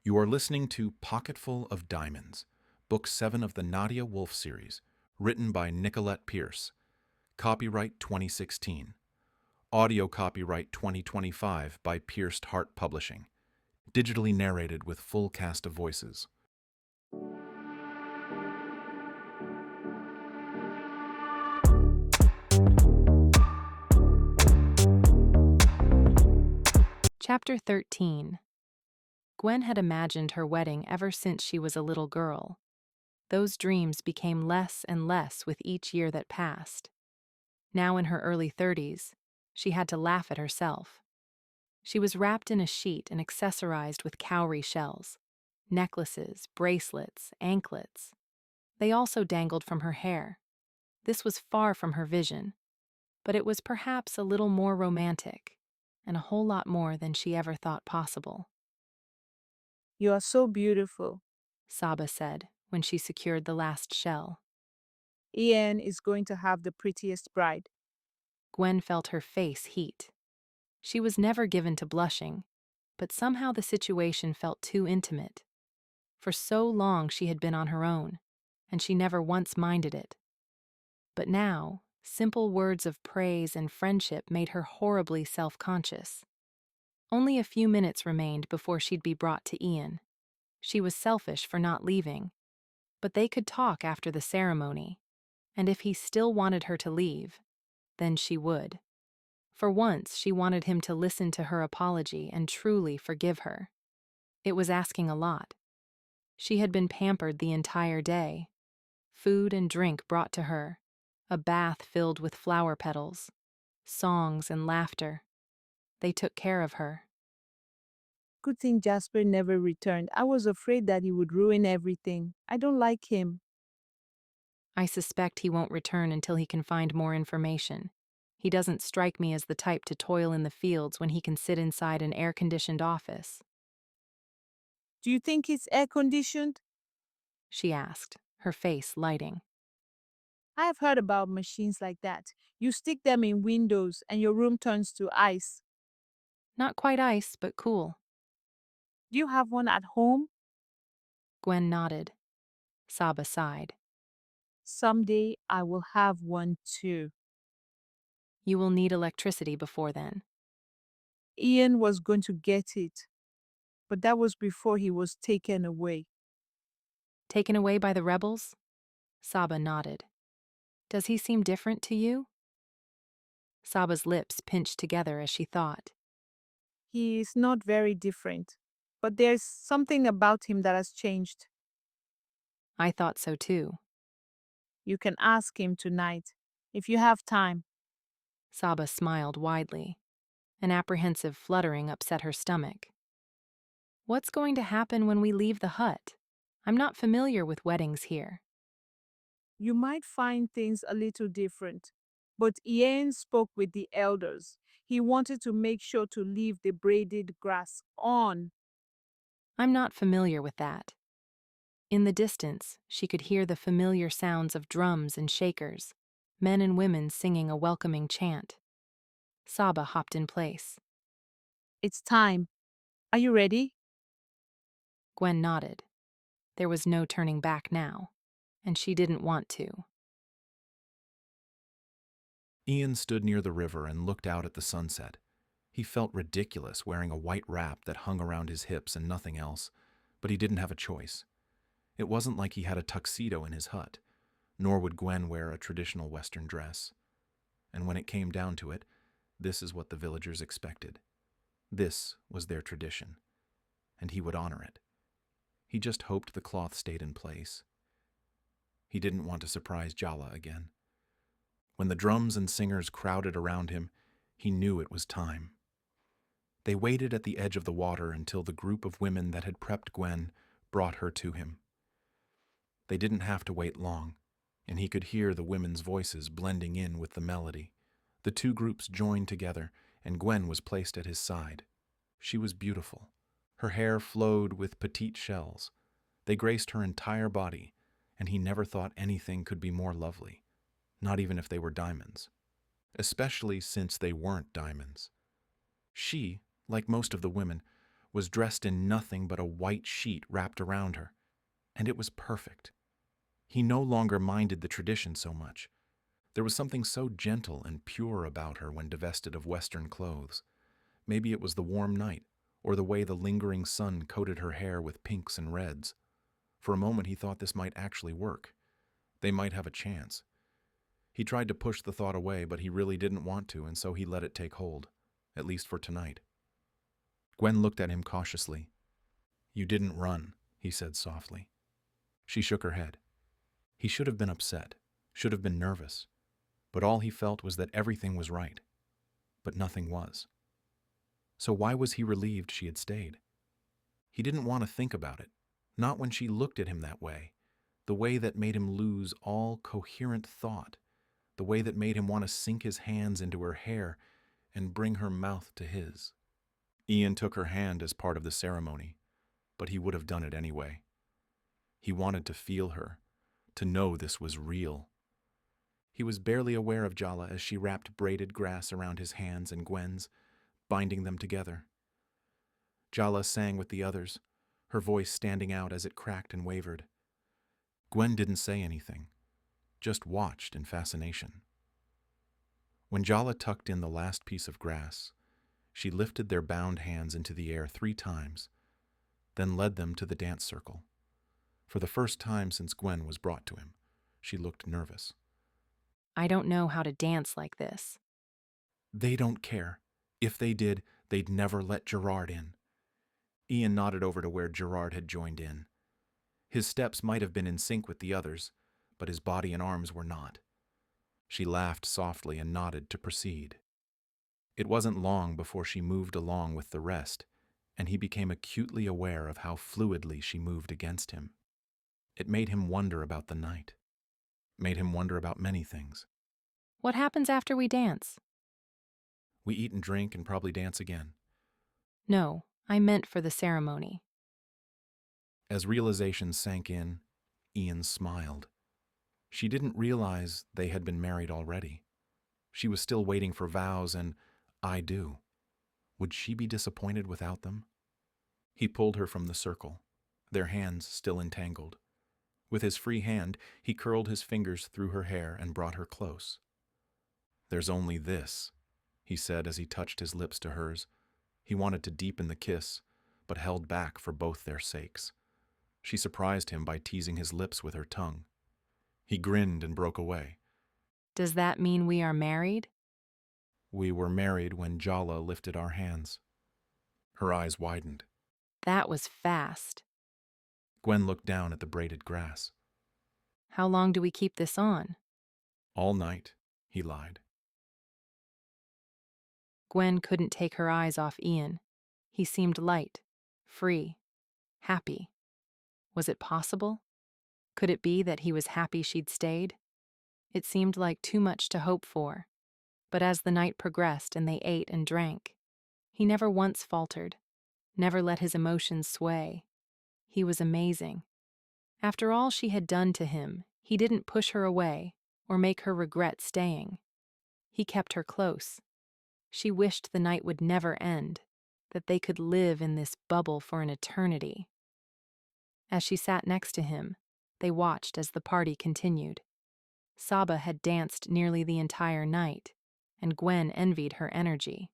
You are listening to Pocketful of Diamonds, Book 7 of the Nadia Wolf series, written by Nicolette Pierce. Copyright 2016. Audio copyright 2025 by Pierced Heart Publishing. Digitally narrated with full cast of voices. Chapter 13. Gwen had imagined her wedding ever since she was a little girl. Those dreams became less and less with each year that passed. Now in her early 30s, she had to laugh at herself. She was wrapped in a sheet and accessorized with cowrie shells, necklaces, bracelets, anklets. They also dangled from her hair. This was far from her vision, but it was perhaps a little more romantic, and a whole lot more than she ever thought possible. "You are so beautiful." Saba said when she secured the last shell. Ian is going to have the prettiest bride. Gwen felt her face heat. She was never given to blushing, but somehow the situation felt too intimate. For so long she had been on her own, and she never once minded it. But now, simple words of praise and friendship made her horribly self-conscious. Only a few minutes remained before she'd be brought to Ian. She was selfish for not leaving, but they could talk after the ceremony, and if he still wanted her to leave, then she would. For once, she wanted him to listen to her apology and truly forgive her. It was asking a lot. She had been pampered the entire day. Food and drink brought to her, a bath filled with flower petals, songs and laughter. They took care of her. Good thing Jasper never returned. I was afraid that he would ruin everything. I don't like him. I suspect he won't return until he can find more information. He doesn't strike me as the type to toil in the fields when he can sit inside an air-conditioned office. Do you think it's air-conditioned? She asked, her face lighting. I have heard about machines like that. You stick them in windows and your room turns to ice. Not quite ice, but cool. Do you have one at home? Gwen nodded. Saba sighed. Someday I will have one too. You will need electricity before then. Ian was going to get it, but that was before he was taken away. Taken away by the rebels? Saba nodded. Does he seem different to you? Saba's lips pinched together as she thought. He is not very different, but there's something about him that has changed. I thought so too. You can ask him tonight, if you have time. Saba smiled widely. An apprehensive fluttering upset her stomach. What's going to happen when we leave the hut? I'm not familiar with weddings here. You might find things a little different, but Ian spoke with the elders. He wanted to make sure to leave the braided grass on. I'm not familiar with that. In the distance, she could hear the familiar sounds of drums and shakers, men and women singing a welcoming chant. Saba hopped in place. It's time. Are you ready? Gwen nodded. There was no turning back now, and she didn't want to. Ian stood near the river and looked out at the sunset. He felt ridiculous wearing a white wrap that hung around his hips and nothing else, but he didn't have a choice. It wasn't like he had a tuxedo in his hut, nor would Gwen wear a traditional Western dress. And when it came down to it, this is what the villagers expected. This was their tradition, and he would honor it. He just hoped the cloth stayed in place. He didn't want to surprise Jala again. When the drums and singers crowded around him, he knew it was time. They waited at the edge of the water until the group of women that had prepped Gwen brought her to him. They didn't have to wait long, and he could hear the women's voices blending in with the melody. The two groups joined together, and Gwen was placed at his side. She was beautiful. Her hair flowed with petite shells. They graced her entire body, and he never thought anything could be more lovely, not even if they were diamonds, especially since they weren't diamonds. She, like most of the women, was dressed in nothing but a white sheet wrapped around her, and it was perfect. He no longer minded the tradition so much. There was something so gentle and pure about her when divested of Western clothes. Maybe it was the warm night, or the way the lingering sun coated her hair with pinks and reds. For a moment he thought this might actually work. They might have a chance. He tried to push the thought away, but he really didn't want to, and so he let it take hold, at least for tonight. Gwen looked at him cautiously. "You didn't run," he said softly. She shook her head. He should have been upset, should have been nervous, but all he felt was that everything was right. But nothing was. So why was he relieved she had stayed? He didn't want to think about it, not when she looked at him that way, the way that made him lose all coherent thought, the way that made him want to sink his hands into her hair and bring her mouth to his. Ian took her hand as part of the ceremony, but he would have done it anyway. He wanted to feel her, to know this was real. He was barely aware of Jala as she wrapped braided grass around his hands and Gwen's, binding them together. Jala sang with the others, her voice standing out as it cracked and wavered. Gwen didn't say anything, just watched in fascination. When Jala tucked in the last piece of grass, she lifted their bound hands into the air 3 times, then led them to the dance circle. For the first time since Gwen was brought to him, she looked nervous. I don't know how to dance like this. They don't care. If they did, they'd never let Gerard in. Ian nodded over to where Gerard had joined in. His steps might have been in sync with the others, but his body and arms were not. She laughed softly and nodded to proceed. It wasn't long before she moved along with the rest, and he became acutely aware of how fluidly she moved against him. It made him wonder about the night. Made him wonder about many things. What happens after we dance? We eat and drink and probably dance again. No, I meant for the ceremony. As realization sank in, Ian smiled. She didn't realize they had been married already. She was still waiting for vows and "I do." Would she be disappointed without them? He pulled her from the circle, their hands still entangled. With his free hand, he curled his fingers through her hair and brought her close. "There's only this," he said as he touched his lips to hers. He wanted to deepen the kiss, but held back for both their sakes. She surprised him by teasing his lips with her tongue. He grinned and broke away. Does that mean we are married? We were married when Jala lifted our hands. Her eyes widened. That was fast. Gwen looked down at the braided grass. How long do we keep this on? All night, he lied. Gwen couldn't take her eyes off Ian. He seemed light, free, happy. Was it possible? Could it be that he was happy she'd stayed? It seemed like too much to hope for. But as the night progressed and they ate and drank, he never once faltered, never let his emotions sway. He was amazing. After all she had done to him, he didn't push her away or make her regret staying. He kept her close. She wished the night would never end, that they could live in this bubble for an eternity. As she sat next to him, they watched as the party continued. Saba had danced nearly the entire night, and Gwen envied her energy.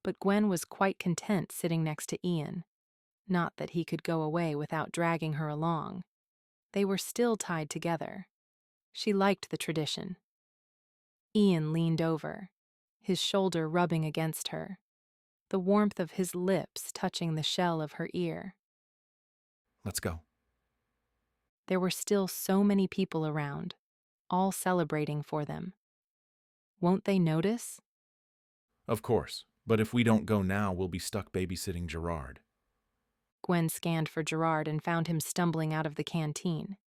But Gwen was quite content sitting next to Ian. Not that he could go away without dragging her along. They were still tied together. She liked the tradition. Ian leaned over, his shoulder rubbing against her, the warmth of his lips touching the shell of her ear. Let's go. There were still so many people around, all celebrating for them. Won't they notice? Of course, but if we don't go now, we'll be stuck babysitting Gerard. Gwen scanned for Gerard and found him stumbling out of the canteen.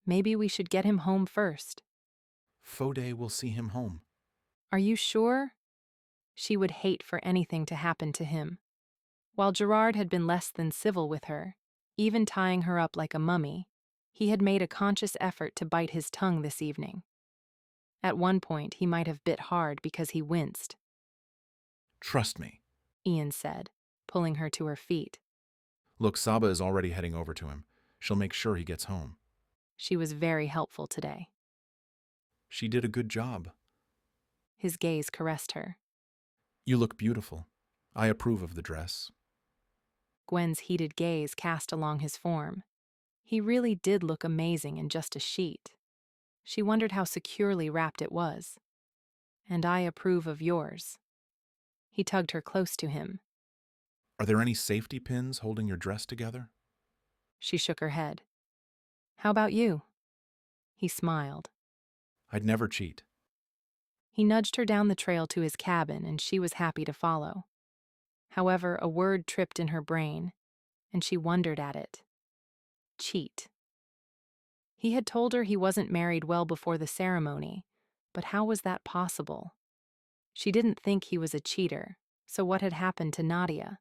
Maybe we should get him home first. Fode will see him home. Are you sure? She would hate for anything to happen to him. While Gerard had been less than civil with her, even tying her up like a mummy, he had made a conscious effort to bite his tongue this evening. At one point, he might have bit hard because he winced. Trust me, Ian said, pulling her to her feet. Look, Saba is already heading over to him. She'll make sure he gets home. She was very helpful today. She did a good job. His gaze caressed her. You look beautiful. I approve of the dress. Gwen's heated gaze cast along his form. He really did look amazing in just a sheet. She wondered how securely wrapped it was. And I approve of yours. He tugged her close to him. Are there any safety pins holding your dress together? She shook her head. How about you? He smiled. I'd never cheat. He nudged her down the trail to his cabin, and she was happy to follow. However, a word tripped in her brain, and she wondered at it. Cheat. He had told her he wasn't married well before the ceremony, but how was that possible? She didn't think he was a cheater, so what had happened to Nadia,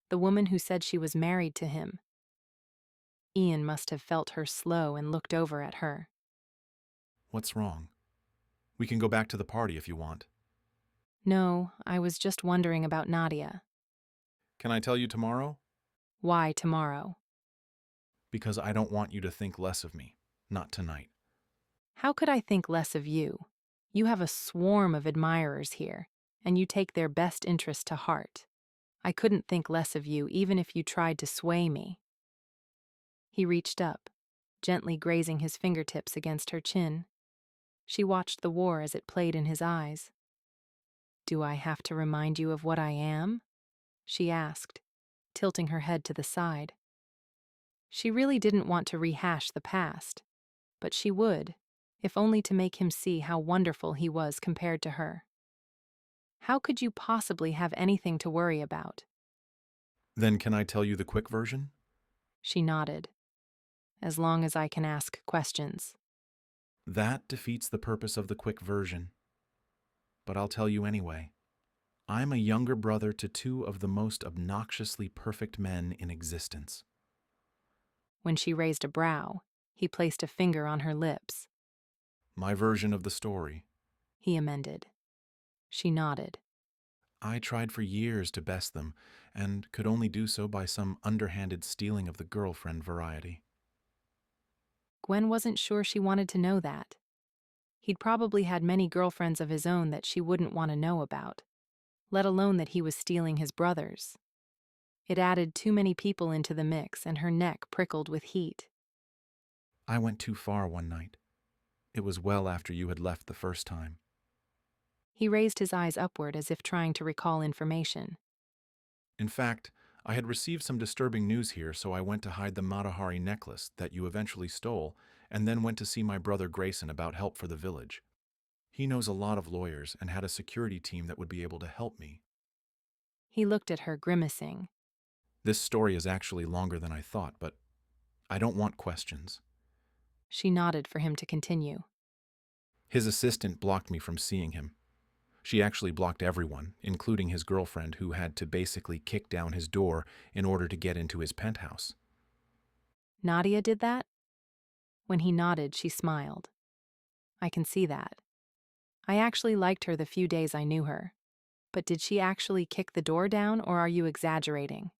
the woman who said she was married to him? Ian must have felt her slow and looked over at her. What's wrong? We can go back to the party if you want. No, I was just wondering about Nadia. Can I tell you tomorrow? Why tomorrow? Because I don't want you to think less of me. Not tonight. How could I think less of you? You have a swarm of admirers here, and you take their best interest to heart. I couldn't think less of you even if you tried to sway me. He reached up, gently grazing his fingertips against her chin. She watched the war as it played in his eyes. Do I have to remind you of what I am? She asked, tilting her head to the side. She really didn't want to rehash the past, but she would, if only to make him see how wonderful he was compared to her. How could you possibly have anything to worry about? Then can I tell you the quick version? She nodded. As long as I can ask questions. That defeats the purpose of the quick version. But I'll tell you anyway. I'm a younger brother to two of the most obnoxiously perfect men in existence. When she raised a brow, he placed a finger on her lips. My version of the story. He amended. She nodded. I tried for years to best them, and could only do so by some underhanded stealing of the girlfriend variety. Gwen wasn't sure she wanted to know that. He'd probably had many girlfriends of his own that she wouldn't want to know about, let alone that he was stealing his brother's. It added too many people into the mix, and her neck prickled with heat. I went too far one night. It was well after you had left the first time. He raised his eyes upward as if trying to recall information. In fact, I had received some disturbing news here, so I went to hide the Matahari necklace that you eventually stole, and then went to see my brother Grayson about help for the village. He knows a lot of lawyers and had a security team that would be able to help me. He looked at her, grimacing. This story is actually longer than I thought, but I don't want questions. She nodded for him to continue. His assistant blocked me from seeing him. She actually blocked everyone, including his girlfriend, who had to basically kick down his door in order to get into his penthouse. Nadia did that? When he nodded, she smiled. I can see that. I actually liked her the few days I knew her. But did she actually kick the door down, or are you exaggerating?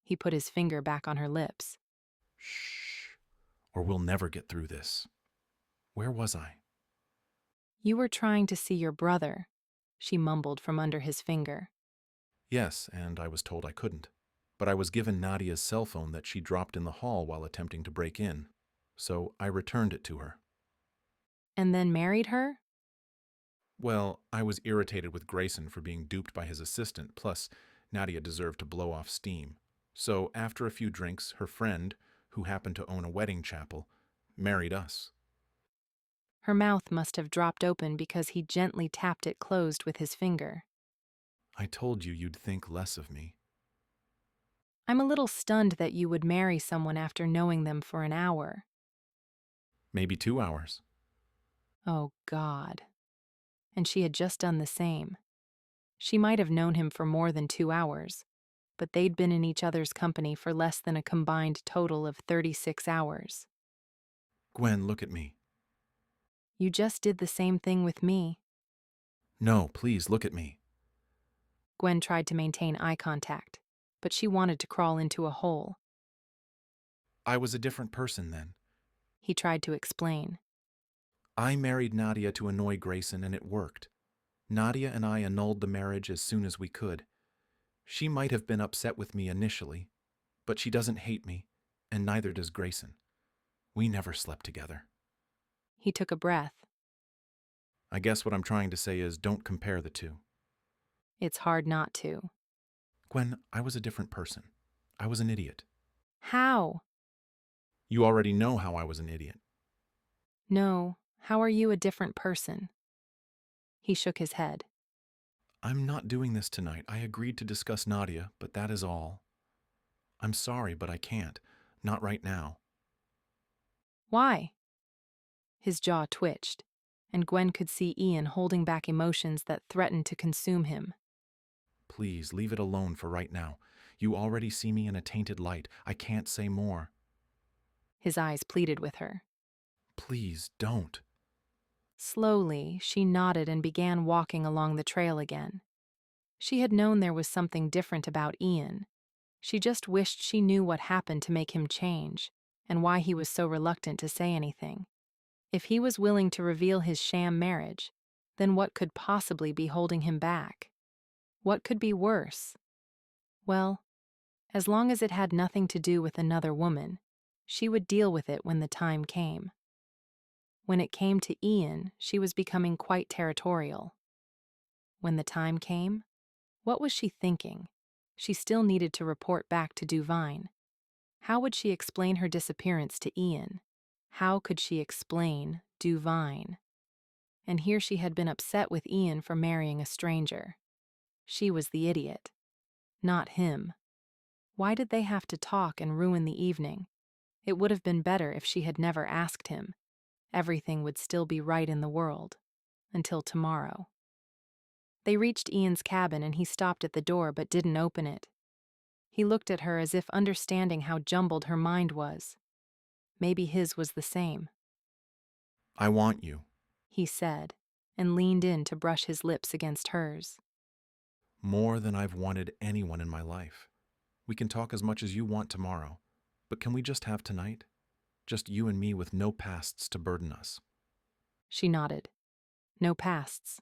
He put his finger back on her lips. Shh, or we'll never get through this. Where was I? You were trying to see your brother, she mumbled from under his finger. Yes, and I was told I couldn't. But I was given Nadia's cell phone that she dropped in the hall while attempting to break in, so I returned it to her. And then married her? Well, I was irritated with Grayson for being duped by his assistant, plus Nadia deserved to blow off steam. So after a few drinks, her friend, who happened to own a wedding chapel, married us. Her mouth must have dropped open because he gently tapped it closed with his finger. I told you you'd think less of me. I'm a little stunned that you would marry someone after knowing them for an hour. Maybe 2 hours. Oh, God. And she had just done the same. She might have known him for more than 2 hours, but they'd been in each other's company for less than a combined total of 36 hours. Gwen, look at me. You just did the same thing with me. No, please, look at me. Gwen tried to maintain eye contact, but she wanted to crawl into a hole. I was a different person then. He tried to explain. I married Nadia to annoy Grayson, and it worked. Nadia and I annulled the marriage as soon as we could. She might have been upset with me initially, but she doesn't hate me, and neither does Grayson. We never slept together. He took a breath. I guess what I'm trying to say is don't compare the two. It's hard not to. Gwen, I was a different person. I was an idiot. How? You already know how I was an idiot. No, how are you a different person? He shook his head. I'm not doing this tonight. I agreed to discuss Nadia, but that is all. I'm sorry, but I can't. Not right now. Why? His jaw twitched, and Gwen could see Ian holding back emotions that threatened to consume him. Please, leave it alone for right now. You already see me in a tainted light. I can't say more. His eyes pleaded with her. Please, don't. Slowly, she nodded and began walking along the trail again. She had known there was something different about Ian. She just wished she knew what happened to make him change, and why he was so reluctant to say anything. If he was willing to reveal his sham marriage, then what could possibly be holding him back? What could be worse? Well, as long as it had nothing to do with another woman, she would deal with it when the time came. When it came to Ian, she was becoming quite territorial. When the time came, what was she thinking? She still needed to report back to Duvine. How would she explain her disappearance to Ian? How could she explain Duvine? And here she had been upset with Ian for marrying a stranger. She was the idiot, not him. Why did they have to talk and ruin the evening? It would have been better if she had never asked him. Everything would still be right in the world. Until tomorrow. They reached Ian's cabin and he stopped at the door but didn't open it. He looked at her as if understanding how jumbled her mind was. Maybe his was the same. I want you. He said, and leaned in to brush his lips against hers. More than I've wanted anyone in my life. We can talk as much as you want tomorrow, but can we just have tonight? Just you and me with no pasts to burden us. She nodded. No pasts.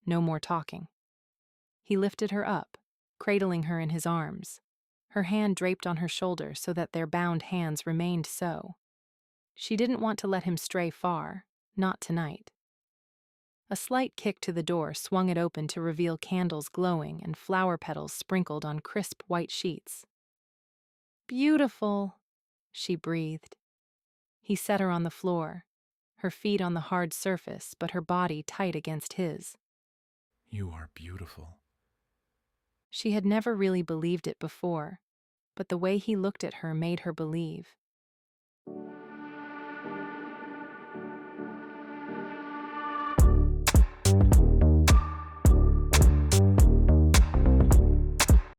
No more talking. He lifted her up, cradling her in his arms. Her hand draped on her shoulder so that their bound hands remained so. She didn't want to let him stray far, not tonight. A slight kick to the door swung it open to reveal candles glowing and flower petals sprinkled on crisp white sheets. "Beautiful," she breathed. He set her on the floor, her feet on the hard surface but her body tight against his. You are beautiful. She had never really believed it before, but the way he looked at her made her believe.